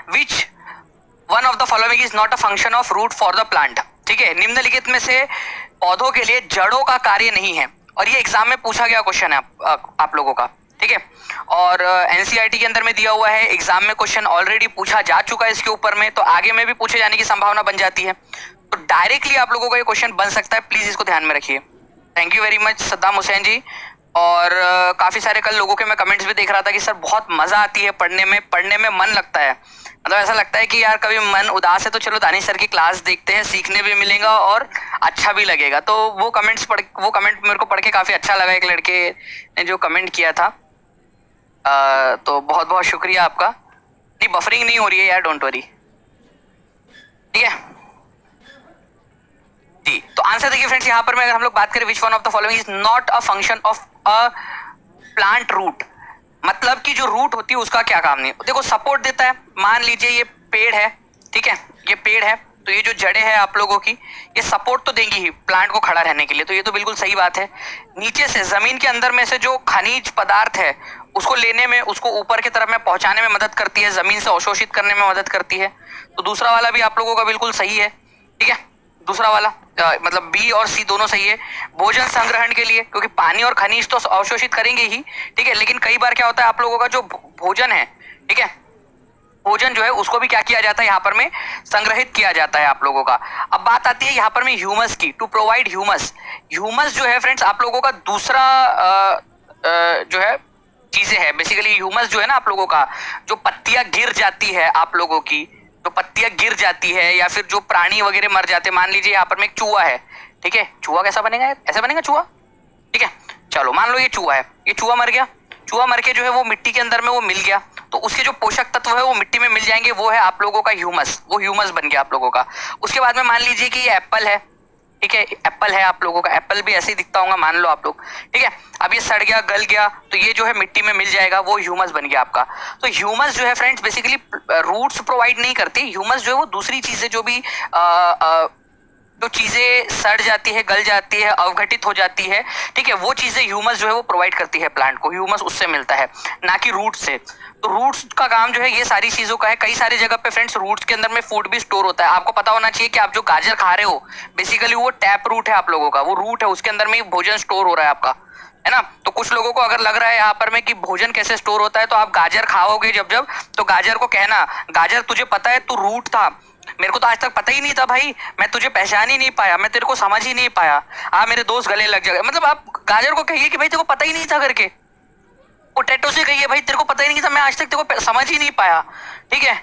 Which one of the following is not a function of root for the plant. ठीक है, निम्नलिखित में से पौधों के लिए जड़ों का कार्य नहीं है, और ये एग्जाम में पूछा गया क्वेश्चन है आप लोगों का। ठीक है, और एनसीईआरटी के अंदर में दिया हुआ है, एग्जाम में क्वेश्चन ऑलरेडी पूछा जा चुका है इसके ऊपर में, तो आगे में भी पूछे जाने की संभावना बन जाती है, तो डायरेक्टली आप लोगों का ये क्वेश्चन बन सकता है, प्लीज इसको ध्यान में रखिए। Thank you very much Saddam Hussain ji. और काफी सारे कल लोगों के मैं कमेंट्स भी देख रहा था कि सर बहुत मजा आती है पढ़ने में मन लगता है, मतलब ऐसा लगता है कि यार कभी मन उदास है तो चलो दानिश सर की क्लास देखते हैं, सीखने भी मिलेगा और अच्छा भी लगेगा। तो वो कमेंट मेरे को पढ़ के काफी अच्छा लगा, एक लड़के ने जो कमेंट किया था, तो बहुत बहुत शुक्रिया आपका। नहीं बफरिंग नहीं हो रही है यार, डोंट वरी। ठीक है जी, तो आंसर देखिए फ्रेंड्स, यहाँ पर मैं अगर हम लोग बात करें which one of the following is not a function of a plant root, मतलब कि जो रूट होती है उसका क्या काम नहीं। देखो सपोर्ट देता है, मान लीजिए ये पेड़ है, ठीक है, ये पेड़ है, तो ये जो जड़ें हैं आप लोगों की, ये सपोर्ट तो देंगी ही प्लांट को खड़ा रहने के लिए, तो ये तो बिल्कुल सही बात है। नीचे से जमीन के अंदर में से जो खनिज पदार्थ है उसको लेने में, उसको ऊपर की तरफ में पहुंचाने में मदद करती है, जमीन से अवशोषित करने में मदद करती है, तो दूसरा वाला भी आप लोगों का बिल्कुल सही है। ठीक है, दूसरा वाला मतलब बी और सी दोनों सही है। भोजन संग्रहण के लिए, क्योंकि पानी और खनिज तो अवशोषित करेंगे ही, ठीक है, लेकिन कई बार क्या होता है आप लोगों का जो भोजन है, ठीक है, भोजन जो है उसको भी क्या किया जाता है यहाँ पर में संग्रहित किया जाता है आप लोगों का। अब बात आती है यहाँ पर में ह्यूमस की, टू प्रोवाइड ह्यूमस। ह्यूमस जो है फ्रेंड्स आप लोगों का दूसरा जो है चीजें है, बेसिकली ह्यूमस जो है ना आप लोगों का, जो पत्तियां गिर जाती है आप लोगों की, जो पत्तियां गिर जाती है या फिर जो प्राणी वगैरह मर जाते हैं, मान लीजिए यहाँ पर में एक चूहा है, ठीक है, चूहा कैसा बनेगा, ऐसा बनेगा चूहा, ठीक है, चलो मान लो ये चूहा है, ये चूहा मर गया, चूहा मर के जो है वो मिट्टी के अंदर में वो मिल गया, तो उसके जो पोषक तत्व है वो मिट्टी में मिल जाएंगे, वो है आप लोगों का ह्यूमस, वो ह्यूमस बन गया आप लोगों का। उसके बाद में मान लीजिए कि ये एप्पल है, ठीक है, एप्पल है आप लोगों का, एप्पल भी ऐसे ही दिखता होगा मान लो आप लोग, ठीक है, अब ये सड़ गया गल गया तो ये जो है मिट्टी में मिल जाएगा, वो ह्यूमस बन गया आपका। तो ह्यूमस जो है फ्रेंड्स बेसिकली रूट्स प्रोवाइड नहीं करती, ह्यूमस जो है वो दूसरी चीजें जो भी जो चीजें सड़ जाती है, गल जाती है, अवघटित हो जाती है, ठीक है, वो चीजें ह्यूमस जो है वो प्रोवाइड करती है प्लांट को, ह्यूमस उससे मिलता है, ना कि रूट से। तो रूट्स का काम जो है ये सारी चीजों का है। कई सारी जगह पे फ्रेंड्स रूट्स के अंदर में फूड भी स्टोर होता है, आपको पता होना चाहिए कि आप जो गाजर खा रहे हो बेसिकली वो टैप रूट है आप लोगों का, वो रूट है, उसके अंदर में भोजन स्टोर हो रहा है आपका, है ना। तो कुछ लोगों को अगर लग रहा है यहाँ पर में कि भोजन कैसे स्टोर होता है, तो आप गाजर खाओगे जब जब, तो गाजर को कहना, गाजर तुझे पता है तू रूट था, मेरे को तो आज तक पता ही नहीं था भाई, मैं तुझे पहचान ही नहीं पाया, मैं तेरे को समझ ही नहीं पाया, मेरे दोस्त गले लग जाएगा। मतलब आप गाजर को कहिए कि भाई तेरे को पता ही नहीं था करके, पोटैटो से कहिए भाई तेरे को पता ही नहीं था, मैं आज तक तेरे को समझ ही नहीं पाया, ठीक है।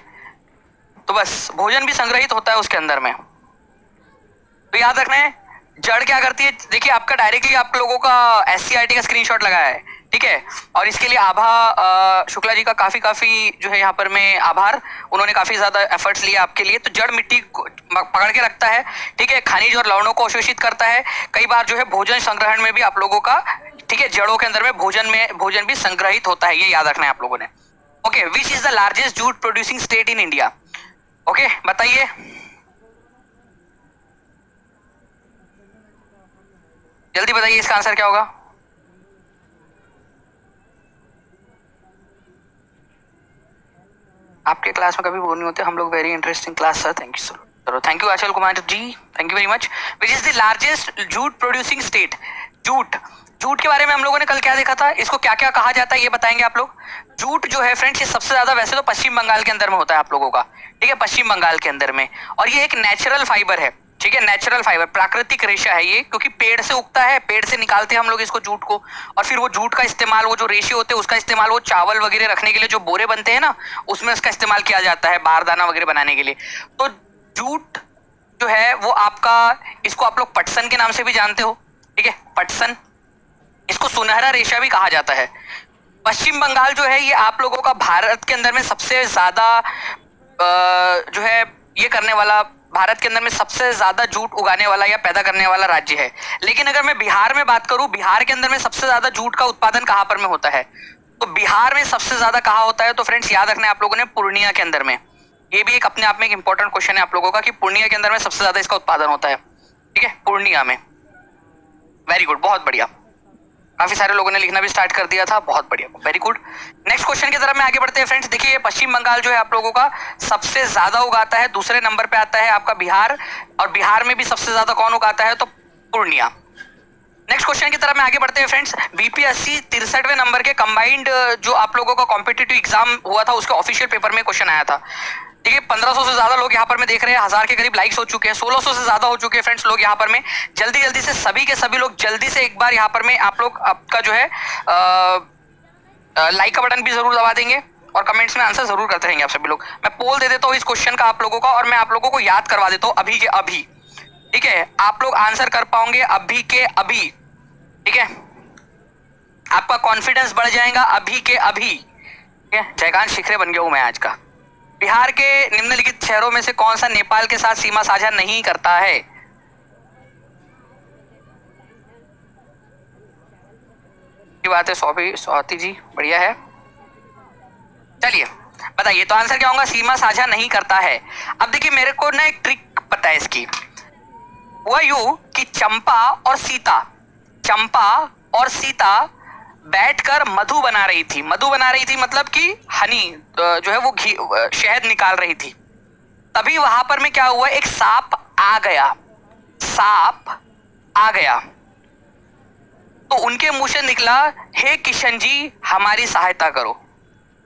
तो बस भोजन भी संग्रहित होता है उसके अंदर में। तो याद रखना है जड़ क्या करती है, देखिए आपका डायरेक्टली आप लोगों का एससीईआरटी का स्क्रीनशॉट लगाया है, ठीक है, और इसके लिए आभा शुक्ला जी का काफी जो है यहाँ पर में आभार, उन्होंने काफी ज्यादा एफर्ट्स लिए आपके लिए। तो जड़ मिट्टी को पकड़ के रखता है, ठीक है, खनिज और लवणों को अवशोषित करता है, कई बार जो है भोजन संग्रहण में भी आप लोगों का, ठीक है, जड़ों के अंदर में भोजन भी संग्रहित होता है, ये याद रखना है आप लोगों ने। Okay, which is the largest jute producing state in India, okay बताइए, जल्दी बताइए इसका आंसर क्या होगा। आपके क्लास में कभी बोर नहीं होते हम लोग, very interesting class sir, thank you sir, thank you Aachal Kumar ji, thank you very much. Which is the largest jute producing state, jute के बारे में हम लोगों ने कल क्या देखा था, इसको क्या क्या कहा जाता है ये बताएंगे आप लोग। जूट जो है फ्रेंड्स ये सबसे ज्यादा वैसे तो पश्चिम बंगाल के अंदर में होता है आप लोगों का, ठीक है, पश्चिम बंगाल के अंदर में, और ये एक नेचुरल फाइबर है, ठीक है, नेचुरल फाइबर, प्राकृतिक रेशा है ये, क्योंकि पेड़ से उगता है, पेड़ से निकालते हैं हम लोग इसको जूट को, और फिर वो जूट का इस्तेमाल, वो जो रेशे होते हैं उसका इस्तेमाल वो चावल वगैरह रखने के लिए, जो बोरे बनते हैं ना उसमें उसका इस्तेमाल किया जाता है, बारदाना वगैरह बनाने के लिए। तो जूट जो है वो आपका, इसको आप लोग पटसन के नाम से भी जानते हो, ठीक है, पटसन, इसको सुनहरा रेशा भी कहा जाता है। पश्चिम बंगाल जो है ये आप लोगों का भारत के अंदर में सबसे ज्यादा जो है ये करने वाला, भारत के अंदर में सबसे ज्यादा जूट उगाने वाला या पैदा करने वाला राज्य है। लेकिन अगर मैं बिहार में बात करूं, बिहार के अंदर में सबसे ज्यादा जूट का उत्पादन कहां पर में होता है, तो बिहार में सबसे ज्यादा कहां होता है, तो फ्रेंड्स याद रखना है आप लोगों ने, पूर्णिया के अंदर में। ये भी एक अपने आप में एक इंपॉर्टेंट क्वेश्चन है आप लोगों का कि पूर्णिया के अंदर में सबसे ज्यादा इसका उत्पादन होता है, ठीक है, पूर्णिया में। वेरी गुड, बहुत बढ़िया। काफी सारे लोगों ने लिखना भी स्टार्ट कर दिया था, बहुत बढ़िया, वेरी गुड। नेक्स्ट क्वेश्चन की तरफ में आगे बढ़ते हैं फ्रेंड्स। देखिए पश्चिम बंगाल जो है आप लोगों का सबसे ज्यादा उगाता है, दूसरे नंबर पे आता है आपका बिहार, और बिहार में भी सबसे ज्यादा कौन उगाता है, तो पूर्णिया। नेक्स्ट क्वेश्चन की तरफ में आगे बढ़ते हैं फ्रेंड्स। बीपीएससी 63वें नंबर के कंबाइंड जो आप लोगों का कॉम्पिटिटिव एग्जाम हुआ था उसके ऑफिशियल पेपर में क्वेश्चन आया था। ठीक है, 1500 से ज्यादा लोग यहाँ पर में देख रहे हैं, 1000 के करीब लाइक्स हो चुके हैं, 1600 से ज्यादा हो चुके हैं फ्रेंड्स लोग यहाँ पर में। जल्दी जल्दी से सभी के सभी लोग जल्दी से एक बार यहाँ पर में आप लोग आपका जो है लाइक का बटन भी जरूर दबा देंगे और कमेंट्स में आंसर जरूर करते रहेंगे आप सभी लोग। मैं पोल दे देता हूँ इस क्वेश्चन का आप लोगों का, और मैं आप लोगों को याद करवा देता हूँ अभी के अभी। ठीक है, आप लोग आंसर कर पाओगे अभी के अभी। ठीक है, आपका कॉन्फिडेंस बढ़ जाएगा अभी के अभी। ठीक है, जयकांत शिखरे बन गया हूं मैं आज का। बिहार के निम्नलिखित शहरों में से कौन सा नेपाल के साथ सीमा साझा नहीं करता है? की बात है स्वाति जी, बढ़िया है। चलिए बताइए तो आंसर क्या होगा, सीमा साझा नहीं करता है। अब देखिए मेरे को ना एक ट्रिक पता है इसकी। हुआ यूं कि चंपा और सीता बैठकर मधु बना रही थी। मधु बना रही थी मतलब कि हनी जो है वो घी शहद निकाल रही थी। तभी वहां पर में क्या हुआ, एक सांप आ गया। तो उनके मुंह से निकला, हे किशन जी हमारी सहायता करो,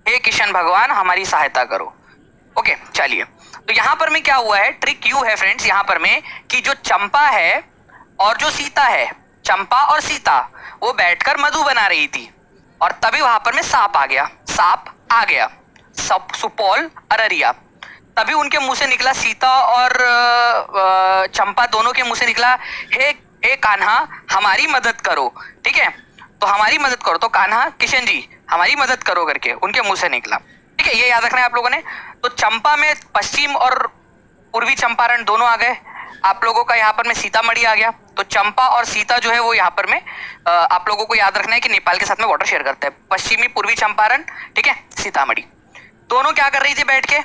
हे किशन भगवान हमारी सहायता करो। ओके चलिए, तो यहां पर में क्या हुआ है, ट्रिक यू है फ्रेंड्स यहाँ पर में कि जो चंपा है और जो सीता है, चंपा और सीता वो बैठकर मधु बना रही थी, और तभी वहां पर में सांप आ गया, सुपौल अररिया। तभी उनके मुंह से निकला, सीता और चंपा दोनों के मुंह से निकला, हे कान्हा हमारी मदद करो। ठीक है, तो हमारी मदद करो, तो कान्हा किशन जी हमारी मदद करो करके उनके मुंह से निकला। ठीक है, ये याद रखना है आप लोगों ने। तो चंपा में पश्चिम और पूर्वी चंपारण दोनों आ गए, आप लोगों का यहाँ पर में सीतामढ़ी आ गया। तो चंपा और सीता जो है वो यहाँ पर में आप लोगों को याद रखना है कि नेपाल के साथ में बॉर्डर शेयर करते हैं। पश्चिमी पूर्वी चंपारण, ठीक है, सीतामढ़ी, दोनों क्या कर रही थी बैठ के,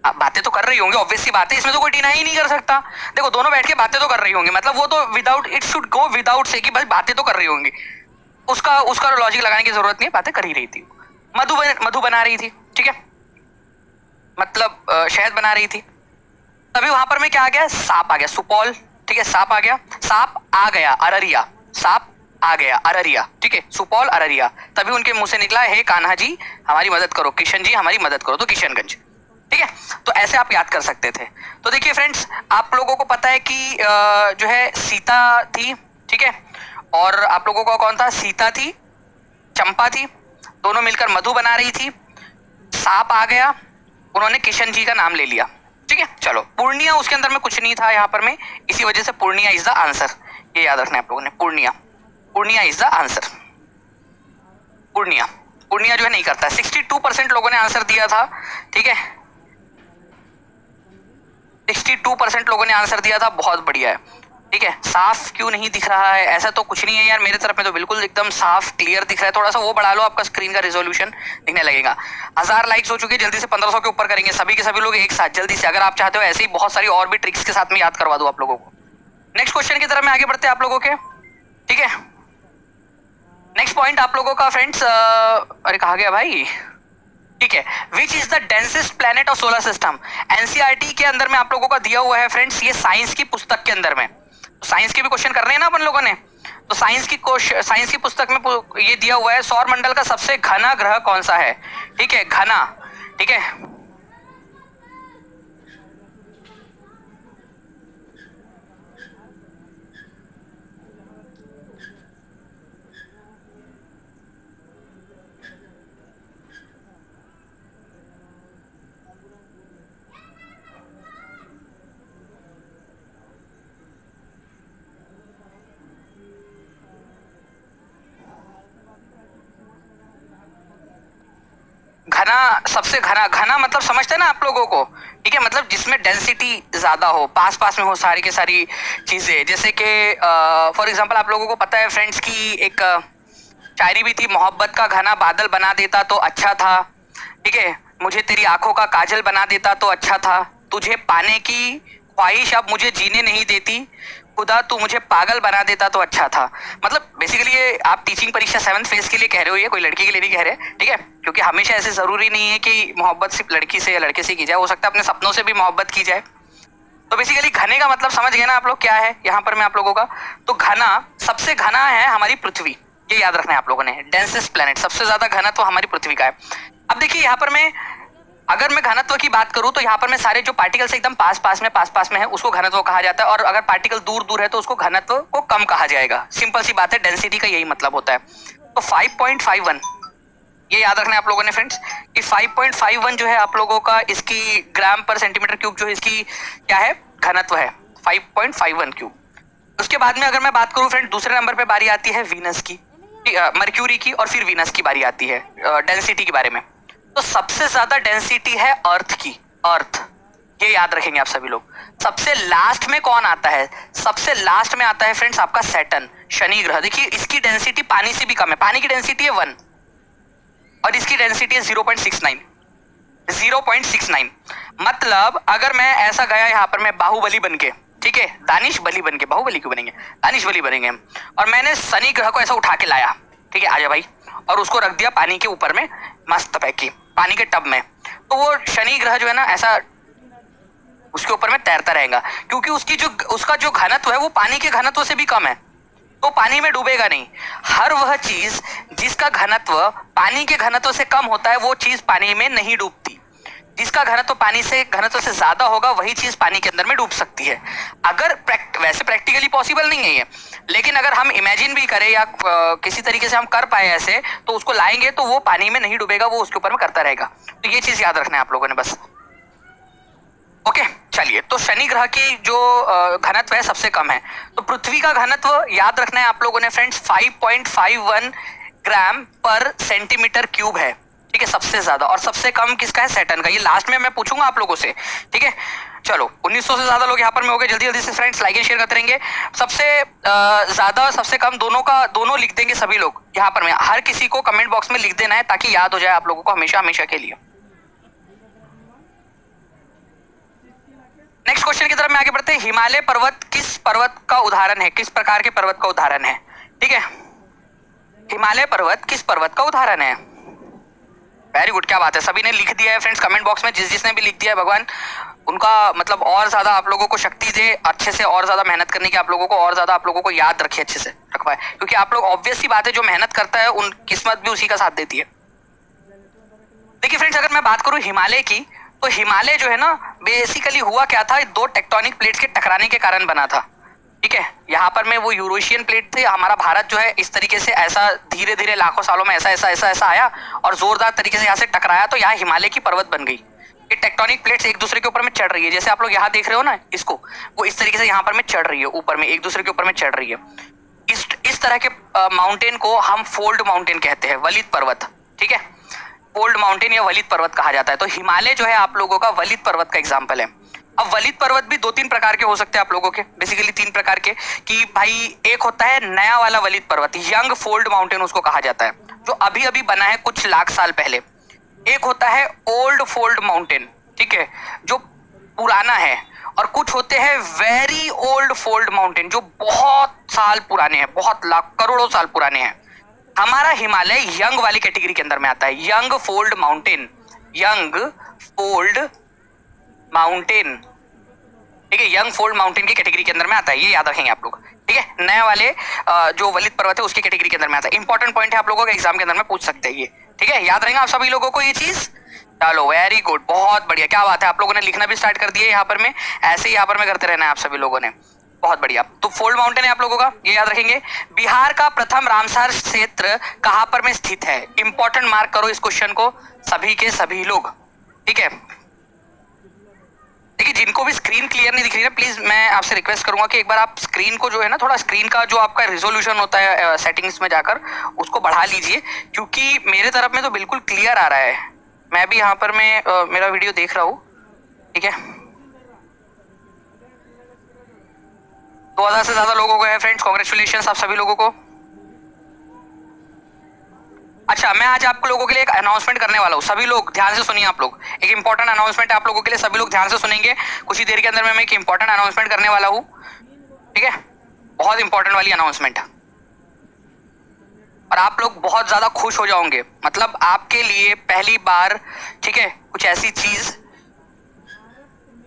बातें तो कर रही होंगी, ऑब्वियसली बात है, इसमें तो कोई डिनाई ही नहीं कर सकता। देखो दोनों बैठ के बातें तो कर रही होंगी, मतलब वो तो without it should go without से कि बस बातें तो कर रही होंगी, उसका लॉजिक लगाने की जरूरत नहीं है, बातें कर ही रही थी। मधु बना रही थी, ठीक है, मतलब शहद बना रही थी। तभी वहां पर में क्या आ गया, सांप आ गया, सुपौल, ठीक है, सांप आ गया, अररिया, ठीक है, सुपौल अररिया। तभी उनके मुंह से निकला, हे कान्हा जी हमारी मदद करो, किशन जी हमारी मदद करो, तो किशनगंज। ठीक है, तो ऐसे आप याद कर सकते थे। तो देखिए फ्रेंड्स, आप लोगों को पता है कि जो है सीता थी, ठीक है, और आप लोगों का कौन था, सीता थी, चंपा थी, दोनों मिलकर मधु बना रही थी, सांप आ गया, उन्होंने किशन जी का नाम ले लिया। ठीक है, चलो पूर्णिया उसके अंदर में कुछ नहीं था यहाँ पर में, इसी वजह से पूर्णिया इज द आंसर, ये याद रखना है आप लोगों ने, Purnia is the answer. Purnia जो है नहीं करता। 62% लोगों ने आंसर दिया था, ठीक है, 62% लोगों ने आंसर दिया था, बहुत बढ़िया है। ठीक है, साफ क्यों नहीं दिख रहा है, ऐसा तो कुछ नहीं है यार, मेरे तरफ में तो बिल्कुल एकदम साफ क्लियर दिख रहा है। थोड़ा सा वो बढ़ा लो, आपका स्क्रीन का रिजोल्यूशन दिखने लगेगा। 1000 लाइक्स हो चुके हैं, जल्दी से 1500 के ऊपर करेंगे सभी के सभी लोग एक साथ, जल्दी से। अगर आप चाहते हो ऐसे ही बहुत सारी और भी ट्रिक्स के साथ में याद करवा दूं आप लोगों को। नेक्स्ट क्वेश्चन की तरफ में आगे बढ़ते हैं आप लोगों के, ठीक है। नेक्स्ट पॉइंट आप लोगों का फ्रेंड्स, अरे कहा गया भाई, ठीक है, विच is the densest planet of solar system. NCERT के अंदर में आप लोगों का दिया हुआ है फ्रेंड्स, ये साइंस की पुस्तक के अंदर में, साइंस के भी क्वेश्चन कर रहे हैं ना अपन लोगों ने, तो साइंस की पुस्तक में ये दिया हुआ है, सौर मंडल का सबसे घना ग्रह कौन सा है। ठीक है, घना, ठीक है, घना, सबसे घना मतलब समझते हैं ना आप लोगों को, ठीक है, मतलब जिसमें डेंसिटी ज्यादा हो, पास पास में हो सारी के सारी चीजें। जैसे कि फॉर एग्जांपल आप लोगों को पता है फ्रेंड्स की एक शायरी भी थी, मोहब्बत का घना बादल बना देता तो अच्छा था, ठीक है, मुझे तेरी आंखों का काजल बना देता तो अच्छा था, तुझे पाने की ख्वाहिश अब मुझे जीने नहीं देती, खुदा तू मुझे पागल बना देता तो अच्छा था। मतलब बेसिकली ये आप टीचिंग परीक्षा 7th फेज के लिए कह रहे हो, ये कोई लड़की के लिए नहीं कह रहे, ठीक है? क्योंकि हमेशा ऐसे जरूरी नहीं है कि मोहब्बत सिर्फ लड़की से या लड़के से की जाए, हो सकता है अपने सपनों से भी मोहब्बत की जाए। तो बेसिकली घने का मतलब समझ गए ना आप लोग क्या है यहाँ पर मैं आप लोगों का? तो घना, सबसे घना है हमारी पृथ्वी, ये याद रखना है आप लोगों ने। डेंसेस्ट प्लेनेट, सबसे ज्यादा घनत्व तो हमारी पृथ्वी का है। अब देखिए यहाँ पर मैं अगर मैं घनत्व की बात करूं तो यहाँ पर मैं सारे जो पार्टिकल्स एकदम पास पास में है उसको घनत्व कहा जाता है, और अगर पार्टिकल दूर दूर है तो उसको घनत्व को कम कहा जाएगा। सिंपल सी बात है, डेंसिटी का यही मतलब होता है। तो 5.51 ये याद रखना है आप लोगों ने फ्रेंड्स कि 5.51 जो है आप लोगों का इसकी ग्राम पर सेंटीमीटर क्यूब जो है इसकी क्या है, घनत्व है 5.51 क्यूब। उसके बाद में अगर मैं बात करूं फ्रेंड, दूसरे नंबर पे बारी आती है वीनस की, मर्क्यूरी की, और फिर वीनस की बारी आती है डेंसिटी के बारे में। तो सबसे ज्यादा डेंसिटी है अर्थ की, अर्थ, ये याद रखेंगे आप सभी लोग। सबसे लास्ट में कौन आता है? सबसे लास्ट में आता है फ्रेंड्स आपका सैटर्न, शनि ग्रह। देखिए इसकी डेंसिटी पानी से भी कम है, पानी की डेंसिटी है 1 और इसकी डेंसिटी है 0.69। 0.69 मतलब अगर मैं ऐसा गया यहाँ पर मैं बाहुबली बनके, ठीक है, दानिश बली बनके, बाहुबली क्यों बनेंगे, दानिश बली बनेंगे हम, और मैंने शनि ग्रह को ऐसा उठा के लाया, ठीक है, आजा भाई, और उसको रख दिया पानी के ऊपर में मस्त पैकी पानी के टब में, तो वो शनि ग्रह जो है ना ऐसा उसके ऊपर में तैरता रहेगा, क्योंकि उसका जो घनत्व है वो पानी के घनत्व से भी कम है, तो पानी में डूबेगा नहीं। हर वह चीज जिसका घनत्व पानी के घनत्व से कम होता है वो चीज पानी में नहीं डूबती। जिसका घनत्व पानी से घनत्व से ज्यादा होगा वही चीज पानी के अंदर में डूब सकती है। अगर वैसे प्रैक्टिकली पॉसिबल नहीं है ये, लेकिन अगर हम इमेजिन भी करें या किसी तरीके से हम कर पाए ऐसे, तो उसको लाएंगे तो वो पानी में नहीं डूबेगा, वो उसके ऊपर में करता रहेगा। तो ये चीज याद रखना है आप लोगों ने बस। ओके चलिए, तो शनि ग्रह की जो घनत्व है सबसे कम है। तो पृथ्वी का घनत्व याद रखना है आप लोगों ने फ्रेंड्स 5.51 ग्राम पर सेंटीमीटर क्यूब है, ठीक है, सबसे ज्यादा। और सबसे कम किसका है? सैटर्न का। ये लास्ट में मैं पूछूंगा आप लोगों से, ठीक है। चलो 1900 से ज्यादा लोग यहाँ पर में हो गए, जल्दी जल्दी से फ्रेंड्स लाइक एंड शेयर करते रहेंगे। सबसे ज्यादा सबसे कम दोनों लिख देंगे सभी लोग यहाँ पर में। हर किसी को कमेंट बॉक्स में लिख देना है ताकि याद हो जाए आप लोगों को हमेशा हमेशा के लिए। नेक्स्ट क्वेश्चन की तरफ में आगे बढ़ते हैं। हिमालय पर्वत किस पर्वत का उदाहरण है? किस प्रकार के पर्वत का उदाहरण है? ठीक है, हिमालय पर्वत किस पर्वत का उदाहरण है? वेरी गुड, क्या बात है, सभी ने लिख दिया है फ्रेंड्स कमेंट बॉक्स में। जिसने भी लिख दिया है भगवान उनका मतलब और ज्यादा आप लोगों को शक्ति दे अच्छे से, और ज्यादा मेहनत करने की आप लोगों को, और ज्यादा आप लोगों को याद रखे, अच्छे से रख पाए, क्योंकि आप लोग ऑब्वियस सी बात है जो मेहनत करता है उन किस्मत भी उसी का साथ देती है। देखिए फ्रेंड्स, अगर मैं बात करूं हिमालय की, तो हिमालय जो है ना बेसिकली हुआ क्या था, 2 टेक्टोनिक प्लेट्स के टकराने के कारण बना था, ठीक है। यहाँ पर में वो यूरोशियन प्लेट थे, हमारा भारत जो है इस तरीके से ऐसा धीरे धीरे लाखों सालों में ऐसा आया और जोरदार तरीके से यहाँ से टकराया, तो यहाँ हिमालय की पर्वत बन गई। ये टेक्टोनिक प्लेट्स एक दूसरे के ऊपर में चढ़ रही है, जैसे आप लोग यहाँ देख रहे हो ना इसको, वो इस तरीके से यहाँ पर में चढ़ रही है, ऊपर में एक दूसरे के ऊपर में चढ़ रही है। इस तरह के माउंटेन को हम फोल्ड माउंटेन कहते हैं, वलित पर्वत, ठीक है, फोल्ड माउंटेन या वलित पर्वत कहा जाता है। तो हिमालय जो है आप लोगों का वलित पर्वत का एग्जाम्पल है। अब वलित पर्वत भी 2-3 प्रकार के हो सकते हैं आप लोगों के, बेसिकली 3 प्रकार के, कि भाई एक होता है नया वाला वलित पर्वत, यंग फोल्ड माउंटेन उसको कहा जाता है, जो अभी अभी बना है कुछ लाख साल पहले। एक होता है ओल्ड फोल्ड माउंटेन, ठीक है, जो पुराना है, और कुछ होते हैं वेरी ओल्ड फोल्ड माउंटेन जो बहुत साल पुराने हैं, बहुत लाख करोड़ों साल पुराने हैं। हमारा हिमालय यंग वाली कैटेगरी के अंदर में आता है, young fold mountain, young fold mountain, ठीक है, यंग फोल्ड माउंटेन की कैटेगरी के अंदर में आता है, ये याद रखेंगे आप लोग, ठीक है। नए वाले जो वलित पर्वत है उसकी कैटेगरी के अंदर में आता है। इंपॉर्टेंट पॉइंट है, आप लोगों के एग्जाम के अंदर में पूछ सकते हैं ये, ठीक है, याद रहेगा आप सभी लोगों को ये चीज। चलो वेरी गुड, बहुत बढ़िया, क्या बात है, आप लोगों ने लिखना भी स्टार्ट कर दिया यहाँ पर में, ऐसे ही यहाँ पर में करते रहना है आप सभी लोगों ने, बहुत बढ़िया। तो फोल्ड माउंटेन है आप लोगों का, ये याद रखेंगे। बिहार का प्रथम रामसर क्षेत्र कहां पर में स्थित है? इंपॉर्टेंट मार्क करो इस क्वेश्चन को सभी के सभी लोग, ठीक है। देखिए जिनको भी स्क्रीन क्लियर नहीं दिख रही है, प्लीज मैं आपसे रिक्वेस्ट करूंगा कि एक बार आप स्क्रीन को जो है ना, थोड़ा स्क्रीन का जो आपका रिजोल्यूशन होता है सेटिंग्स में जाकर उसको बढ़ा लीजिए, क्योंकि मेरे तरफ में तो बिल्कुल क्लियर आ रहा है, मैं भी यहाँ पर मैं मेरा वीडियो देख रहा हूँ, ठीक है। 2000 से ज्यादा लोगों को है फ्रेंड्स, कांग्रेचुलेशंस आप सभी लोगों को। अच्छा, मैं आज आप लोगों के लिए एक अनाउंसमेंट करने वाला हूँ, सभी लोग ध्यान से सुनिए। आप लोग एक इंपॉर्टेंट अनाउंसमेंट है आप लोगों के लिए, सभी लोग ध्यान से सुनेंगे। कुछ ही देर के अंदर मैं एक इंपॉर्टेंट अनाउंसमेंट करने वाला हूँ, ठीक है, बहुत इंपॉर्टेंट वाली अनाउंसमेंट। और आप लोग बहुत ज्यादा खुश हो जाओगे, मतलब आपके लिए पहली बार, ठीक है, कुछ ऐसी चीज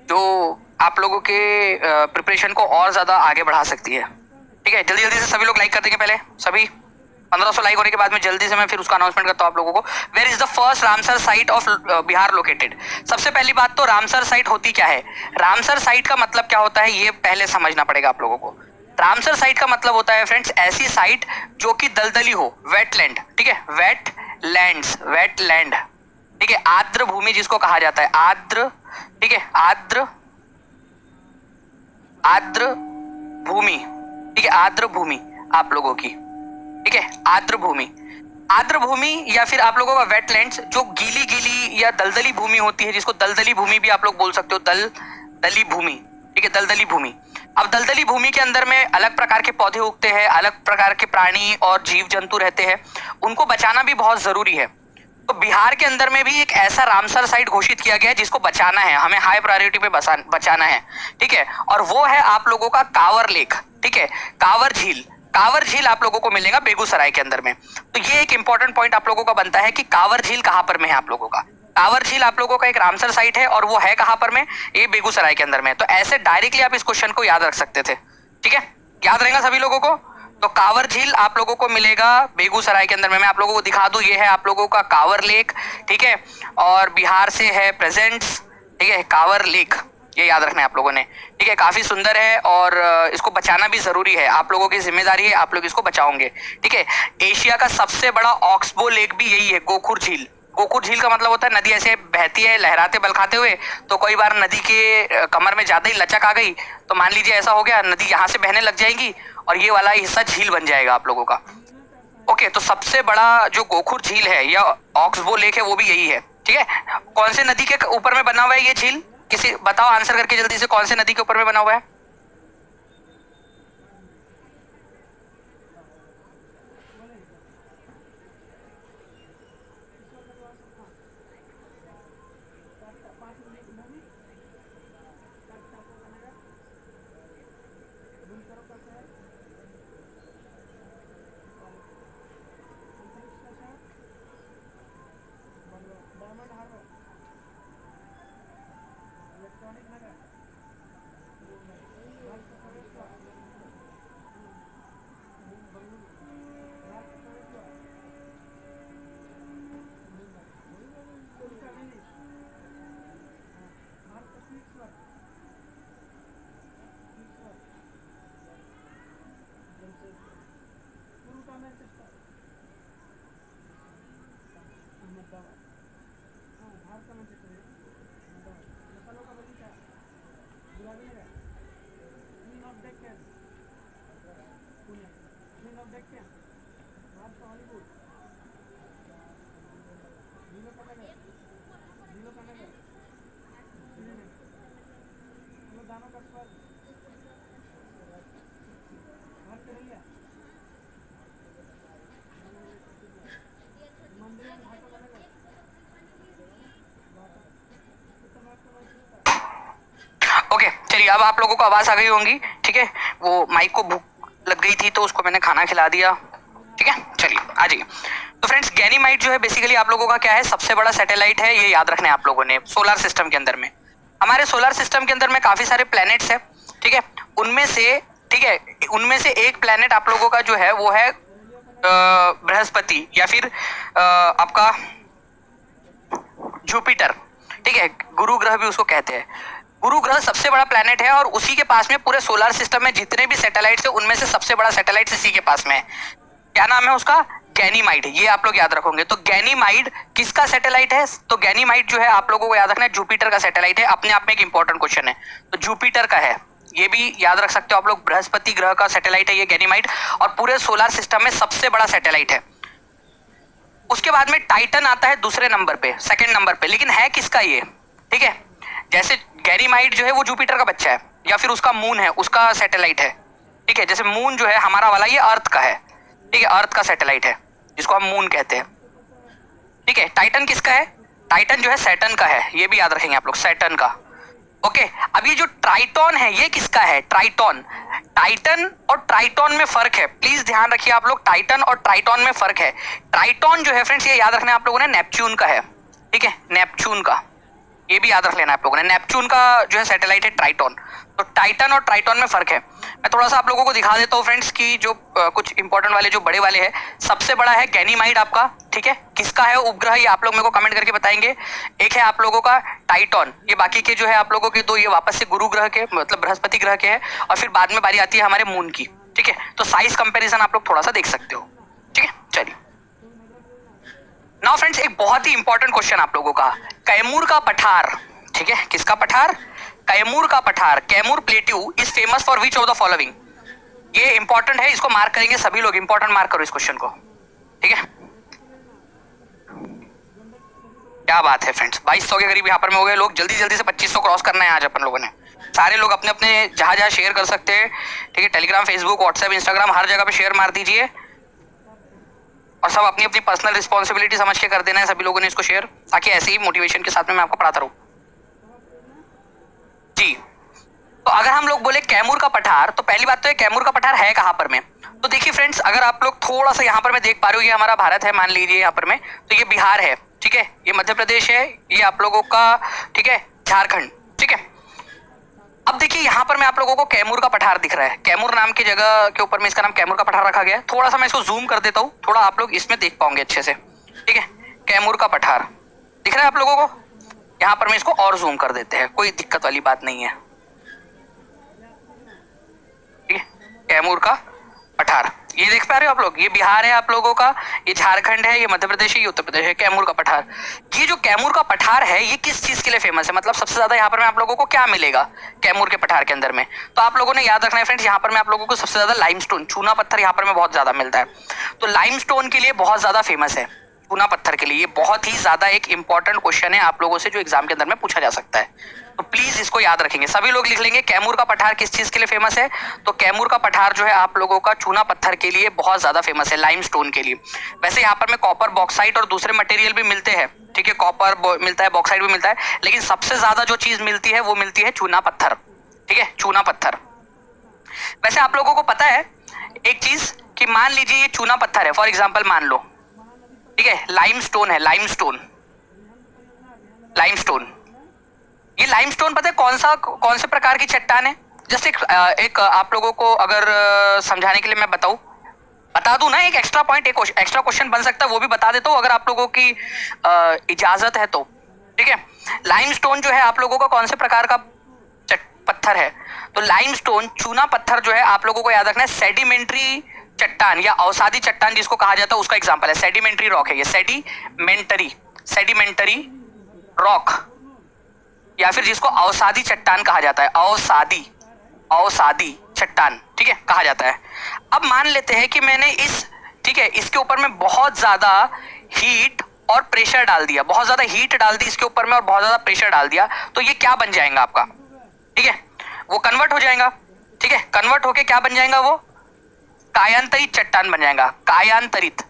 जो आप लोगों के प्रिपरेशन को और ज्यादा आगे बढ़ा सकती है। ठीक है, जल्दी जल्दी से सभी लोग लाइक कर देंगे, पहले सभी 1500 लाइक होने के बाद में जल्दी से मैं फिर उसका अनाउंसमेंट करता हूँ आप लोगों को। Where is the first Ramsar site of Bihar located? सबसे पहली बात तो रामसर साइट होती क्या है? रामसर साइट का मतलब क्या होता है ये पहले समझना पड़ेगा आप लोगों को। रामसर साइट का मतलब होता है फ्रेंड्स ऐसी साइट जो कि दलदली हो, वेटलैंड। ठीक है, वेटलैंड्स, वेटलैंड, ठीक है, आर्द्र भूमि जिसको कहा जाता है, आर्द्र, ठीक है, आर्द्र, आर्द्र भूमि, ठीक है, आर्द्र भूमि आप लोगों की, ठीक है, आर्द्र भूमि, आर्द्र भूमि या फिर आप लोगों का वेटलैंड्स जो गीली गीली या दलदली भूमि होती है, जिसको दलदली भूमि भी आप लोग बोल सकते हो, दलदली भूमि, ठीक है, दलदली भूमि। अब दलदली भूमि के अंदर में अलग प्रकार के पौधे उगते हैं, अलग प्रकार के प्राणी और जीव जंतु रहते हैं, उनको बचाना भी बहुत जरूरी है। तो बिहार के अंदर में भी एक ऐसा रामसर साइट घोषित किया गया है जिसको बचाना है, हमें हाई प्रायोरिटी पे बचाना है, ठीक है, और वो है आप लोगों का कांवर लेक, ठीक है, कांवर झील। कांवर झील आप लोगों को मिलेगा बेगूसराय के अंदर में। तो ये एक इंपॉर्टेंट पॉइंट आप लोगों का बनता है कि कांवर झील कहां पर में है आप लोगों का। कांवर झील आप लोगों का एक रामसर साइट है और वो है कहां पर में? ये बेगूसराय के अंदर में। तो ऐसे डायरेक्टली आप इस क्वेश्चन को याद रख सकते थे, ठीक है, याद रहेगा सभी लोगों को। तो कांवर झील आप लोगों को मिलेगा बेगूसराय के अंदर में। मैं आप लोगों को दिखा दूं, ये है आप लोगों का कांवर लेक, ठीक है, और बिहार से है प्रेजेंट्स, ठीक है, कांवर लेक, ये याद रखना है आप लोगों ने, ठीक है, काफी सुंदर है और इसको बचाना भी जरूरी है, आप लोगों की जिम्मेदारी है, आप लोग इसको बचाओगे, ठीक है। एशिया का सबसे बड़ा ऑक्सबो लेक भी यही है, गोखुर झील। गोखुर झील का मतलब होता है नदी ऐसे बहती है लहराते बलखाते हुए, तो कई बार नदी के कमर में ज्यादा ही लचक आ गई तो मान लीजिए ऐसा हो गया, नदी यहाँ से बहने लग जाएगी और ये वाला हिस्सा झील बन जाएगा आप लोगों का। ओके, तो सबसे बड़ा जो गोखुर झील है या ऑक्सबो लेक है वो भी यही है, ठीक है। कौन से नदी के ऊपर में बना हुआ है ये झील? किसी बताओ आंसर करके जल्दी से, कौन से नदी के ऊपर में बना हुआ है? ओके, चलिए अब आप लोगों को आवाज आ गई होंगी, ठीक है, वो माइक को भूख लग गई थी तो उसको मैंने खाना खिला दिया, ठीक है। चलिए आ जाइए। तो फ्रेंड्स गैनीमाइट जो है बेसिकली आप लोगों का क्या है, सबसे बड़ा सैटेलाइट है, ये याद रखना है आप लोगों ने। सोलर सिस्टम के अंदर में, हमारे सोलर सिस्टम के अंदर में काफी सारे प्लैनेट्स है, ठीक है, उनमें से, ठीक है, उनमें से एक प्लैनेट आप लोगों का जो है वो है बृहस्पति या फिर आपका जुपिटर, ठीक है, गुरु ग्रह भी उसको कहते हैं। गुरु ग्रह सबसे बड़ा प्लैनेट है और उसी के पास में पूरे सोलर सिस्टम में जितने भी सैटेलाइट्स है उनमें से सबसे बड़ा सैटेलाइट इसी के पास में है। क्या नाम है उसका? गैनीमाइड, ये आप लोग याद रखोगे। तो गैनीमाइड किसका सैटेलाइट है? तो गैनीमाइड जो है आप लोगों को याद रखना है जुपिटर का सैटेलाइट है, अपने आप में एक इंपॉर्टेंट क्वेश्चन है, तो जुपिटर का है, ये भी याद रख सकते हो आप लोग। बृहस्पति ग्रह का सैटेलाइट है ये गैनीमाइड और पूरे सोलर सिस्टम में सबसे बड़ा सैटेलाइट है। उसके बाद में टाइटन आता है दूसरे नंबर पे, सेकंड नंबर पे, लेकिन है किसका ये, ठीक है, जैसे गैनीमाइड जो है वो जुपिटर का बच्चा है या फिर उसका मून है, उसका सैटेलाइट है, ठीक है, जैसे मून जो है हमारा वाला ये अर्थ का है, ठीक है, अर्थ का सैटेलाइट है जिसको हम मून कहते हैं, ठीक है। टाइटन किसका है? टाइटन जो है सैटर्न का है, ये भी याद रखेंगे आप लोग, सैटर्न का। ओके अब ये जो ट्राइटॉन है ये किसका है? ट्राइटॉन। टाइटन और ट्राइटॉन में फर्क है, प्लीज ध्यान रखिए आप लोग, टाइटन और ट्राइटॉन में फर्क है। ट्राइटॉन जो है फ्रेंड्स, ये याद रखना है आप लोगों ने, नेपच्यून का है, ठीक है, नेपच्यून का, ये भी याद रख लेना आप लोगों ने। नेपच्यून का जो है सैटेलाइट है ट्राइटॉन। तो टाइटन और ट्राइटॉन में फर्क है। मैं थोड़ा सा आप लोगों को दिखा देता हूँ फ्रेंड्स की जो कुछ इंपॉर्टेंट वाले जो बड़े वाले हैं। सबसे बड़ा है गैनीमाइड आपका, ठीक है, किसका है उपग्रह ये आप लोग मेरे को कमेंट करके बताएंगे। एक है आप लोगों का टाइटॉन, ये बाकी के जो है आप लोगों के दो ये वापस से गुरु ग्रह के मतलब बृहस्पति ग्रह के हैं, और फिर बाद में बारी आती है हमारे मून की, ठीक है। तो साइज कंपेरिजन आप लोग थोड़ा सा देख सकते हो, ठीक है। चलिए नाउ फ्रेंड्स, एक बहुत ही इंपॉर्टेंट क्वेश्चन आप लोगों का, कैमूर का पठार, ठीक है, किसका पठार? कैमूर का पठार। Kaimur plateau is famous for which of the following? ये इंपॉर्टेंट है, इसको मार्क करेंगे सभी लोग, इंपॉर्टेंट मार्क करो इस क्वेश्चन को, ठीक है। क्या बात है फ्रेंड्स, 2200 के करीब यहाँ पर में हो गए लोग। जल्दी जल्दी से 2500 क्रॉस करना है आज अपन लोगों ने। सारे लोग अपने अपने जहां जहां शेयर कर सकते हैं, ठीक है, टेलीग्राम, फेसबुक, व्हाट्सएप, इंस्टाग्राम, हर जगह पे शेयर मार दीजिए, और सब अपनी अपनी पर्सनल रिस्पॉन्सिबिलिटी समझ के कर देना है सभी लोगों ने इसको शेयर, ताकि ऐसे ही मोटिवेशन के साथ में मैं आपको पढ़ाता रहूं जी। तो अगर हम लोग बोले कैमूर का पठार, तो पहली बात तो ये कैमूर का पठार है कहां पर में? तो देखिए फ्रेंड्स, अगर आप लोग थोड़ा सा यहाँ पर मैं देख पा रहे हो, ये हमारा भारत है मान लीजिए यहाँ पर में, तो ये बिहार है, ठीक है, ये मध्य प्रदेश है, ये आप लोगों का, ठीक है, झारखंड, ठीक है। अब देखिए यहाँ पर मैं आप लोगों को कैमूर का पठार दिख रहा है, कैमूर नाम की जगह के ऊपर में इसका नाम कैमूर का पठार रखा गया है। थोड़ा सा मैं इसको जूम कर देता हूँ, थोड़ा आप लोग इसमें देख पाओगे अच्छे से, ठीक है। कैमूर का पठार दिख रहा है आप लोगों को? यहाँ पर मैं इसको और जूम कर देते हैं, कोई दिक्कत वाली बात नहीं है, ठीक है। कैमूर का पठार ये देख पा रहे हो आप लोग, ये बिहार है आप लोगों का, ये झारखंड है, ये मध्य प्रदेश है, ये उत्तर प्रदेश है। कैमूर का पठार, ये जो कैमूर का पठार है ये किस चीज के लिए फेमस है? मतलब सबसे ज्यादा यहाँ पर में आप लोगों को क्या मिलेगा कैमूर के पठार के अंदर में? तो आप लोगों ने याद रखना है फ्रेंड्स, यहाँ पर में आप लोगों को सबसे ज्यादा लाइमस्टोन, चूना पत्थर यहाँ पर में बहुत ज्यादा मिलता है। तो लाइमस्टोन के लिए बहुत ज्यादा फेमस है, चूना पत्थर के लिए। ये बहुत ही ज्यादा एक इंपॉर्टेंट क्वेश्चन है आप लोगों से जो एग्जाम के अंदर में पूछा जा सकता है, तो प्लीज इसको याद रखेंगे सभी लोग। लिख लेंगे कैमूर का पठार किस चीज के लिए फेमस है? तो कैमूर का पठार जो है आप लोगों का चूना पत्थर के लिए बहुत ज्यादा फेमस है, लाइमस्टोन के लिए। वैसे यहाँ पर में कॉपर, बॉक्साइट और दूसरे मटेरियल भी मिलते हैं, ठीक है, कॉपर मिलता है, बॉक्साइट भी मिलता है, लेकिन सबसे ज्यादा जो चीज मिलती है वो मिलती है चूना पत्थर, ठीक है, चूना पत्थर। वैसे आप लोगों को पता है एक चीज कि मान लीजिए ये चूना पत्थर है, फॉर एग्जाम्पल मान लो, ठीक है, लाइमस्टोन है, लाइमस्टोन, लाइमस्टोन। ये लाइमस्टोन पता है कौन से प्रकार की चट्टान है? जस्ट एक आप लोगों को अगर समझाने के लिए मैं बता दूं ना, एक एक्स्ट्रा पॉइंट, एक एक्स्ट्रा क्वेश्चन बन सकता है, वो भी बता देता हूं अगर आप लोगों की इजाजत है तो, ठीक है। लाइमस्टोन जो है आप लोगों का कौन से प्रकार का पत्थर है? तो लाइमस्टोन, चूना पत्थर जो है आप लोगों को याद रखना है सेडिमेंट्री चट्टान या अवसादी चट्टान जिसको कहा जाता है, उसका एग्जाम्पल है सेडिमेंट्री रॉक है ये, सेडिमेंटरी रॉक, या फिर जिसको अवसादी चट्टान कहा जाता है, अवसादी चट्टान, ठीक है, कहा जाता है। अब मान लेते हैं कि मैंने ठीक है, इसके ऊपर में बहुत ज्यादा हीट और प्रेशर डाल दिया, बहुत ज्यादा हीट डाल दी इसके ऊपर में और बहुत ज्यादा प्रेशर डाल दिया, तो ये क्या बन जाएगा आपका? ठीक है, वो कन्वर्ट हो जाएगा, ठीक है, कन्वर्ट होके क्या बन जाएगा? वो कायांतरित चट्टान बन जाएगा, कायांतरित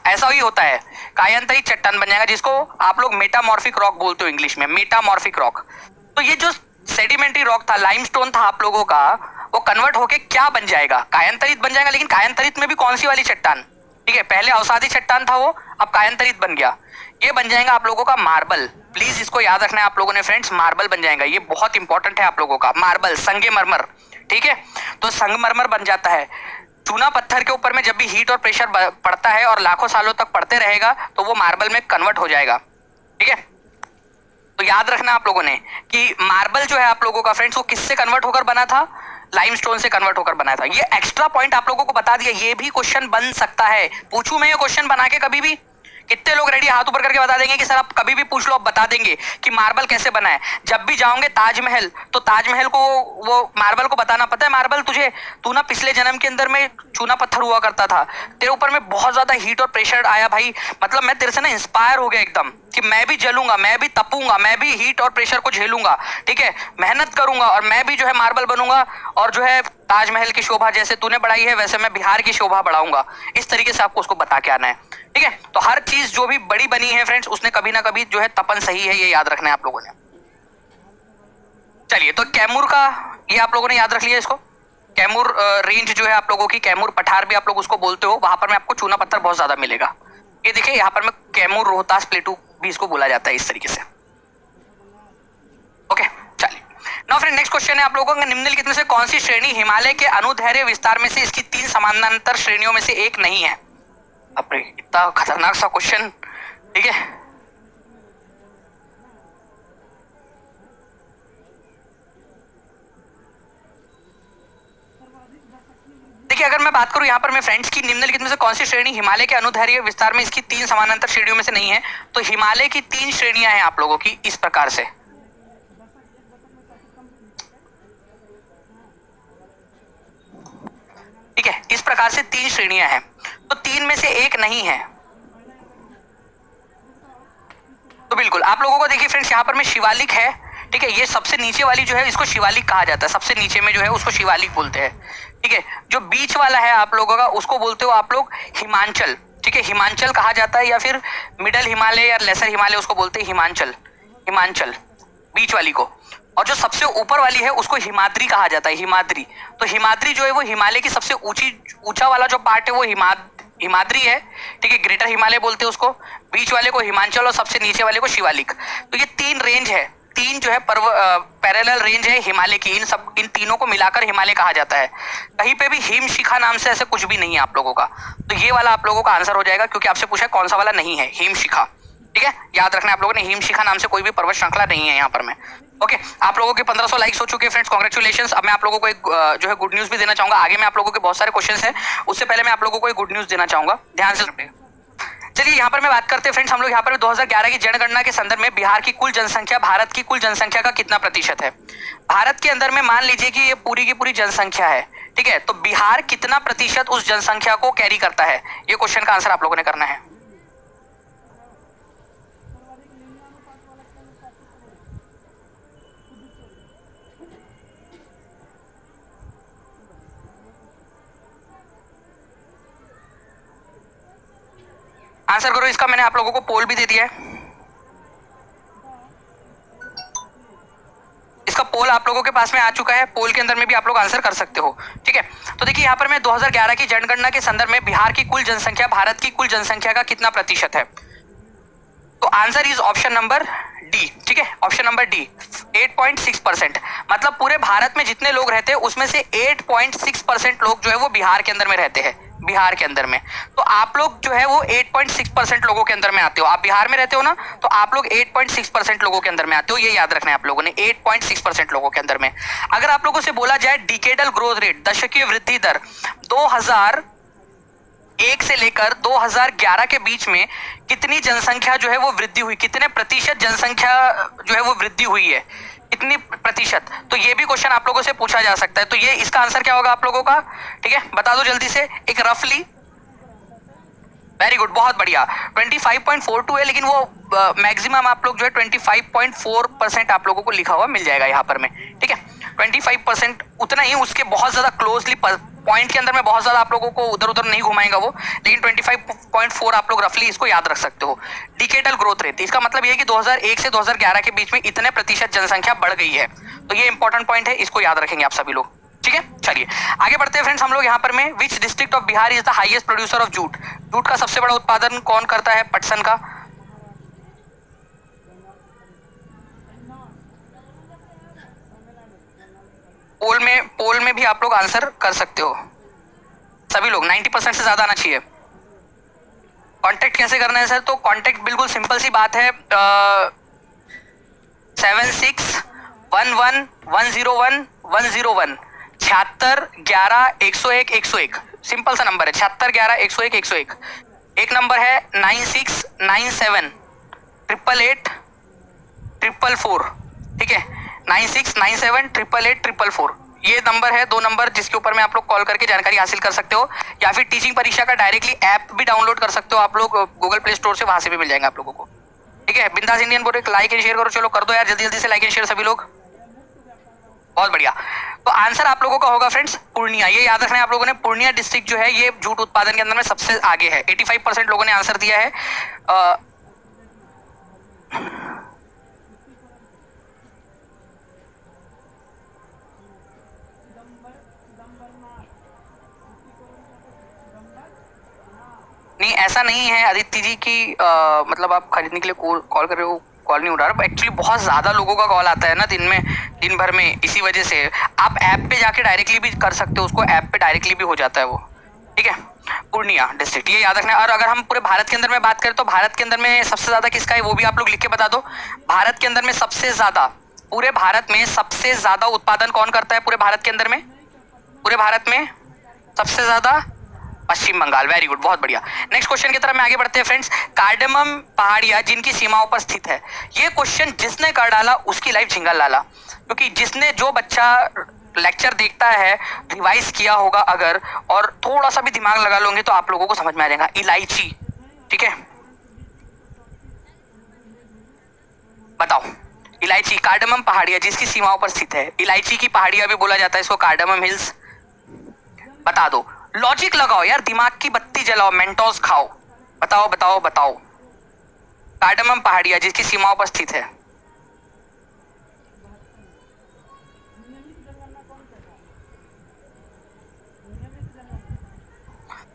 ऐसा ही होता है, कायांतरित चट्टान बन जाएगा, जिसको आप लोग मेटामॉर्फिक रॉक बोलते हो इंग्लिश में, मेटामॉर्फिक रॉक। तो ये जो सेडिमेंट्री रॉक था, लाइमस्टोन था आप लोगों का, वो कन्वर्ट होके क्या बन जाएगा? कायांतरित बन जाएगा। लेकिन कायांतरित में भी कौन सी वाली चट्टान? ठीक है, पहले अवसादी चट्टान था वो, अब कायांतरित बन गया, ये बन जाएगा आप लोगों का मार्बल। प्लीज इसको याद रखना है आप लोगों ने फ्रेंड्स, मार्बल बन जाएगा, ये बहुत इंपॉर्टेंट है आप लोगों का, मार्बल, संगमरमर, ठीक है। तो संगमरमर बन जाता है। चूना पत्थर के ऊपर में जब भी हीट और प्रेशर पड़ता है और लाखों सालों तक पड़ते रहेगा तो वो मार्बल में कन्वर्ट हो जाएगा, ठीक है। तो याद रखना आप लोगों ने कि मार्बल जो है आप लोगों का फ्रेंड्स, वो किससे कन्वर्ट होकर बना था? लाइमस्टोन से कन्वर्ट होकर बना था। ये एक्स्ट्रा पॉइंट आप लोगों को बता दिया, ये भी क्वेश्चन बन सकता है। पूछूं मैं ये क्वेश्चन बना के कभी भी? कितने लोग रेडी हाथ ऊपर करके बता देंगे कि सर आप कभी भी पूछ लो, आप बता देंगे कि मार्बल कैसे बना है। जब भी जाओगे ताजमहल, तो ताजमहल को वो मार्बल को बताना, पता है मार्बल तुझे, तू ना पिछले जन्म के अंदर में चूना पत्थर हुआ करता था, तेरे ऊपर में बहुत ज्यादा हीट और प्रेशर आया भाई, मतलब मैं तेरे से ना इंस्पायर हो गया एकदम कि मैं भी जलूंगा, मैं भी तपूंगा, मैं भी हीट और प्रेशर को झेलूंगा, ठीक है, मेहनत करूंगा और मैं भी जो है मार्बल बनूंगा और जो है ताजमहल की शोभा जैसे तूने बढ़ाई है वैसे मैं बिहार की शोभा बढ़ाऊंगा। इस तरीके से आपको उसको बता के आना है, ठीक है। तो हर चीज जो भी बड़ी बनी है फ्रेंड्स, उसने कभी ना कभी जो है तपन सही है, ये याद रखना है आप लोगों ने। चलिए, तो कैमूर का ये आप लोगों ने याद रख लिया इसको। कैमूर रेंज जो है आप लोगों की, कैमूर पठार भी आप लोग उसको बोलते हो, वहां पर में आपको चूना पत्थर बहुत ज्यादा मिलेगा। ये देखिए यहाँ पर में कैमूर रोहतास प्लेटू भी इसको बोला जाता है इस तरीके से। ओके, चलिए नाउ फ्रेंड नेक्स्ट क्वेश्चन है आप लोगों का, निम्नलिखित में से कौन सी श्रेणी हिमालय के अनुदैर्घ्य विस्तार में से इसकी 3 समानांतर श्रेणियों में से एक नहीं है? अरे इतना खतरनाक सा क्वेश्चन, ठीक है। देखिए अगर मैं बात करूं यहाँ पर मैं फ्रेंड्स की, निम्नलिखित में से कौन सी श्रेणी हिमालय के अनुदैर्घ्य विस्तार में इसकी 3 समानांतर श्रेणियों में से नहीं है, तो हिमालय की 3 श्रेणियां हैं आप लोगों की इस प्रकार से, ठीक है। इस प्रकार से 3 श्रेणियां हैं, तो 3 में से एक नहीं है। तो बिल्कुल आप लोगों को देखिए फ्रेंड्स यहाँ पर में शिवालिक है, ठीक है। ये सबसे नीचे वाली जो है इसको शिवालिक कहा जाता है, सबसे नीचे में जो है उसको शिवालिक बोलते हैं, ठीक है। जो बीच वाला है आप लोगों का उसको बोलते हो आप लोग हिमांचल, ठीक है। हिमांचल कहा जाता है, या फिर मिडल हिमालय या लेसर हिमालय उसको बोलते हैं हिमांचल, हिमांचल बीच वाली को। और जो सबसे ऊपर वाली है उसको हिमाद्री कहा जाता है, हिमाद्री। तो हिमाद्री जो है वो हिमालय की सबसे ऊंचा वाला जो पार्ट है वो हिमाद्री है, ठीक है। ग्रेटर हिमालय बोलते हैं उसको, बीच वाले को हिमांचल और सबसे नीचे वाले को शिवालिक। तो ये 3 रेंज है, 3 जो है पैरेलल रेंज है हिमालय की, इन तीनों को मिलाकर हिमालय कहा जाता है। कहीं पे भी हिम शिखा नाम से ऐसे कुछ भी नहीं है आप लोगों का। तो ये वाला आप लोगों का आंसर हो जाएगा, क्योंकि आपसे पूछा है कौन सा वाला नहीं है, हिम शिखा, ठीक है। याद रखना आप लोगों ने, हिम शिखा नाम से कोई भी पर्वत श्रृंखला नहीं है यहाँ पर में। ओके, आप लोगों के 1500 लाइक्स हो चुके हैं फ्रेंड्स, कांग्रेचुलेशंस। अब मैं आप लोगों को एक जो है गुड न्यूज भी देना चाहूंगा। आगे में आप लोगों के बहुत सारे क्वेश्चंस हैं, उससे पहले मैं आप लोगों को एक गुड न्यूज देना चाहूंगा, ध्यान से सुनिए। चलिए यहाँ पर मैं बात करते हैं फ्रेंड्स, हम लोग यहाँ पर 2011 की जनगणना के संदर्भ में बिहार की कुल जनसंख्या भारत की कुल जनसंख्या का कितना प्रतिशत है? भारत के अंदर में मान लीजिए कि ये पूरी की पूरी जनसंख्या है, ठीक है। तो बिहार कितना प्रतिशत उस जनसंख्या को कैरी करता है, ये क्वेश्चन का आंसर आप लोगों ने करना है। आंसर करो इसका, मैंने आप लोगों को पोल भी दे दिया है, इसका पोल आप लोगों के पास में आ चुका है, पोल के अंदर में भी आप लोग आंसर कर सकते हो, ठीक है। तो देखिए यहाँ पर मैं 2011 की जनगणना के संदर्भ में बिहार की कुल जनसंख्या भारत की कुल जनसंख्या का कितना प्रतिशत है, तो answer is option number D, ठीक है। Option number D 8.6%। मतलब पूरे भारत में जितने लोग रहते हैं उसमें से 8.6% लोग जो है वो बिहार के अंदर में रहते हैं, बिहार के अंदर में। तो आप लोग जो है वो 8.6% लोगों के अंदर में आते हो, आप बिहार में रहते हो ना, तो आप लोग 8.6% लोगों के अंदर में आते हो, ये याद रखना है आप लोगों ने, 8.6% लोगों के अंदर में। अगर आप लोगों से बोला जाए डिकेडल ग्रोथ रेट, दशकीय वृद्धि दर 2001 से लेकर 2011 के बीच में कितनी जनसंख्या जो है वो वृद्धि हुई, कितने प्रतिशत जनसंख्या जो है वो वृद्धि हुई है, कितनी प्रतिशत, तो ये भी क्वेश्चन आप लोगों से पूछा जा सकता है। तो ये इसका आंसर क्या होगा आप लोगों का, ठीक है, बता दो जल्दी से एक रफली। वेरी गुड, बहुत बढ़िया, 25.42 है, लेकिन वो मैक्सिमम आप लोग जो है 25.4% आप लोगों को लिखा हुआ मिल जाएगा यहाँ पर में, ठीक है। 25% उतना ही, उसके बहुत ज्यादा क्लोजली पॉइंट के अंदर में बहुत ज्यादा आप लोगों को उधर उधर नहीं घुमाएगा वो, लेकिन 25.4 आप लोग रफली इसको याद रख सकते हो। डिकेडल ग्रोथ रेट, इसका मतलब ये है कि 2001 से 2011 के बीच में इतने प्रतिशत जनसंख्या बढ़ गई है। तो ये इंपॉर्टेंट पॉइंट है, इसको याद रखेंगे आप सभी लोग, ठीक है। चलिए आगे बढ़ते हैं फ्रेंड्स, हम लोग यहाँ पर में which district of Bihar is the highest producer of jute, jute का सबसे बड़ा उत्पादन कौन करता है पटसन का? पोल में भी आप लोग आंसर कर सकते हो सभी लोग, 90% से ज्यादा आना चाहिए। कांटेक्ट कैसे करना है सर, तो कांटेक्ट बिल्कुल सिंपल सी बात है, 7611101101 76110101, सिंपल सा नंबर है 7611101101। एक नंबर है 9697888844, ठीक है, 9697888844, ये नंबर है, 2 नंबर जिसके ऊपर में आप लोग कॉल करके जानकारी हासिल कर सकते हो, या फिर टीचिंग परीक्षा का डायरेक्टली ऐप भी डाउनलोड कर सकते हो आप लोग गूगल प्ले स्टोर से, वहां से भी मिल जाएंगे आप लोगों को, ठीक है। बिंदास इंडियन बोल, लाइक एंड शेयर करो, चलो कर दो यार जल्दी जल्दी से लाइक एंड शेयर सभी लोग, बहुत बढ़िया। तो आंसर आप लोगों का होगा फ्रेंड्स पूर्णिया, ये याद रखना है आप लोगों ने, पूर्णिया डिस्ट्रिक्ट जो है ये जूट उत्पादन के अंदर में सबसे आगे है, 85% लोगों ने आंसर दिया है। नहीं, ऐसा नहीं है आदित्य जी की मतलब आप खरीदने के लिए कॉल कर रहे हो, कॉल नहीं उठा रहा। एक्चुअली बहुत ज्यादा लोगों का कॉल आता है ना दिन भर में, इसी वजह से आप ऐप पे जाके डायरेक्टली भी कर सकते हो उसको, ऐप पे डायरेक्टली भी हो जाता है वो, ठीक है। पूर्णिया डिस्ट्रिक्ट, ये याद रखना। और अगर हम पूरे भारत के अंदर में बात करें तो भारत के अंदर में सबसे ज्यादा किसका है वो भी आप लोग लिख के बता दो। भारत के अंदर में सबसे ज्यादा, पूरे भारत में सबसे ज्यादा उत्पादन कौन करता है पूरे भारत के अंदर में? पूरे भारत में सबसे ज्यादा पश्चिम बंगाल। वेरी गुड, बहुत बढ़िया। नेक्स्ट क्वेश्चन की तरफ में आगे बढ़ते हैं फ्रेंड्स। कार्डमम पहाड़ियां जिनकी सीमाओं पर स्थित है, ये क्वेश्चन जिसने कर डाला उसकी लाइफ झिंगल लाला, क्योंकि जिसने, जो बच्चा लेक्चर देखता है, रिवाइज किया होगा अगर, और थोड़ा सा भी दिमाग लगा लोगे तो आप लोगों को समझ में आ जाएगा। इलायची, ठीक है, बताओ। इलायची, कार्डमम पहाड़ियां जिसकी सीमाओं पर स्थित है, इलायची की पहाड़ियां भी बोला जाता है इसको, कार्डमम हिल्स। बता दो, लॉजिक लगाओ यार, दिमाग की बत्ती जलाओ, मेंटोस खाओ, बताओ बताओ बताओ। कार्डमम पहाड़ियां जिसकी सीमाओं पर स्थित है,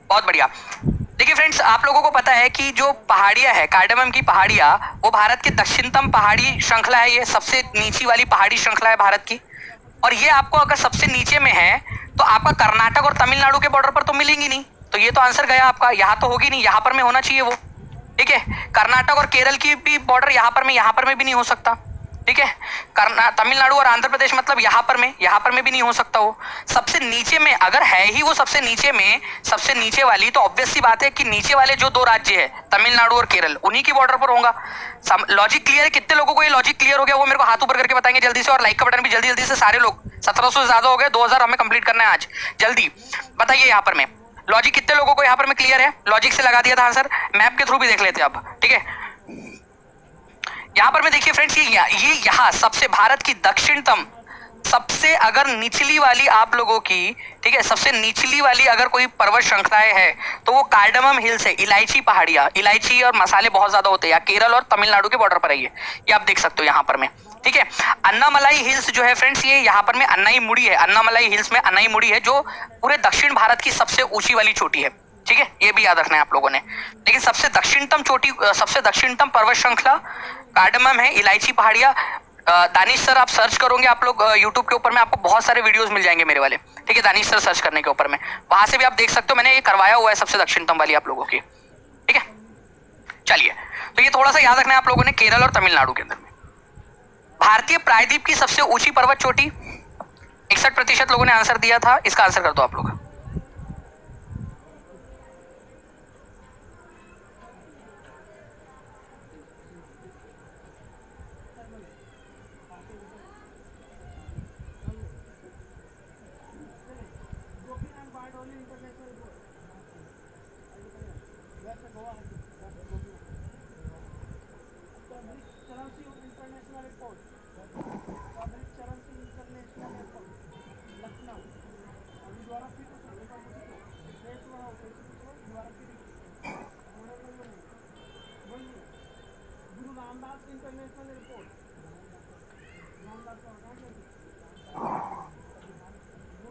बहुत बढ़िया। देखिए फ्रेंड्स, आप लोगों को पता है कि जो पहाड़ियां है, कार्डमम की पहाड़ियां, वो भारत की दक्षिणतम पहाड़ी श्रृंखला है, ये सबसे नीची वाली पहाड़ी श्रृंखला है भारत की। और ये आपको अगर सबसे नीचे में है तो आपका कर्नाटक और तमिलनाडु के बॉर्डर पर तो मिलेंगी नहीं, तो ये तो आंसर गया आपका, यहाँ तो होगी नहीं, यहाँ पर में होना चाहिए वो, ठीक है। कर्नाटक और केरल की भी बॉर्डर यहाँ पर में भी नहीं हो सकता, ठीक है। तमिलनाडु और आंध्र प्रदेश मतलब यहाँ पर में भी नहीं हो सकता वो। सबसे नीचे में अगर है ही वो, सबसे नीचे में सबसे नीचे वाली, तो ऑब्वियस सी बात है कि नीचे वाले जो दो राज्य है तमिलनाडु और केरल, उन्हीं की बॉर्डर पर होगा। लॉजिक क्लियर है? कितने लोगों को ये लॉजिक क्लियर हो गया वो मेरे को हाथ ऊपर करके बताएंगे जल्दी से, और लाइक का बटन भी जल्दी जल्दी से सारे लोग। 1700 से ज्यादा हो गए, 2000 हमें कंप्लीट करना है आज, जल्दी बताइए। यहाँ पर में लॉजिक कितने लोगों को यहाँ पर में क्लियर है? लॉजिक से लगा दिया था आंसर, मैप के थ्रू भी देख लेते हैं अब, ठीक है। यहाँ पर में देखिए फ्रेंड्स, ये यहाँ सबसे भारत की दक्षिणतम, सबसे अगर निचली वाली आप लोगों की, ठीक है, सबसे निचली वाली अगर कोई पर्वत श्रृंखलाएं है तो वो कार्डमम हिल्स है। इलायची पहाड़ियां, इलायची और मसाले बहुत ज्यादा होते हैं, केरल और तमिलनाडु के बॉर्डर पर है ये आप देख सकते हो यहाँ पर में, ठीक है। अन्नामलाई हिल्स जो है फ्रेंड्स, ये यहाँ पर में अन्नाई मुड़ी है, अन्नामलाई हिल्स में अन्नाई मुड़ी है, जो पूरे दक्षिण भारत की सबसे ऊंची वाली चोटी है, ठीक है। ये भी याद रखना है आप लोगों ने। लेकिन सबसे दक्षिणतम चोटी, सबसे दक्षिणतम पर्वत श्रृंखला कार्डमम है, इलायची पहाड़ियां। दानिश सर आप सर्च करोगे आप लोग यूट्यूब के ऊपर में, आपको बहुत सारे वीडियोस मिल जाएंगे मेरे वाले, ठीक है। दानिश सर सर्च करने के ऊपर में, वहां से भी आप देख सकते हो, मैंने ये करवाया हुआ है सबसे दक्षिणतम वाली आप लोगों की, ठीक है। चलिए, तो ये थोड़ा सा याद रखना है आप लोगों ने, केरल और तमिलनाडु के अंदर में। भारतीय प्रायद्वीप की सबसे ऊंची पर्वत चोटी, 61% लोगों ने आंसर दिया था, इसका आंसर कर दो आप लोग।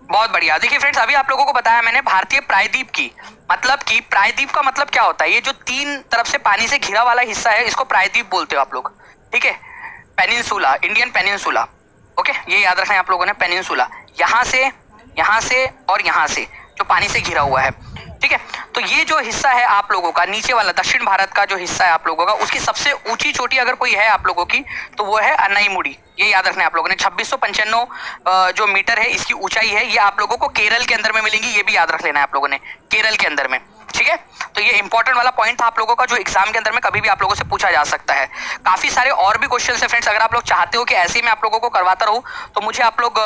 बहुत बढ़िया। देखिए फ्रेंड्स, अभी आप लोगों को बताया मैंने भारतीय प्रायद्वीप की, मतलब कि प्रायद्वीप का मतलब क्या होता है? ये जो तीन तरफ से पानी से घिरा वाला हिस्सा है, इसको प्रायद्वीप बोलते हो आप लोग, ठीक है। पेनिनसुला, इंडियन पेनिनसुला, ओके, ये याद रखना है आप लोगों ने, पेनिनसुला, यहाँ से और यहाँ से जो पानी से घिरा हुआ है, ठीक है। तो ये जो हिस्सा है आप लोगों का, नीचे वाला दक्षिण भारत का जो हिस्सा है आप लोगों का, उसकी सबसे ऊंची चोटी अगर कोई है आप लोगों की तो वो है अन्नाईमुड़ी, ये याद रखना है आप लोगों ने। 2695 जो मीटर है इसकी ऊंचाई है, ये आप लोगों को केरल के अंदर में मिलेंगी, ये भी याद रख लेना है आप लोगों ने, केरल के अंदर में, ठीक है। तो ये इंपॉर्टेंट वाला पॉइंट था आप लोगों का, जो एग्जाम के अंदर में कभी भी आप लोगों से पूछा जा सकता है। काफी सारे और भी क्वेश्चन है फ्रेंड्स, अगर आप लोग चाहते हो कि ऐसे ही मैं आप लोगों को करवाता रहूं तो मुझे आप लोग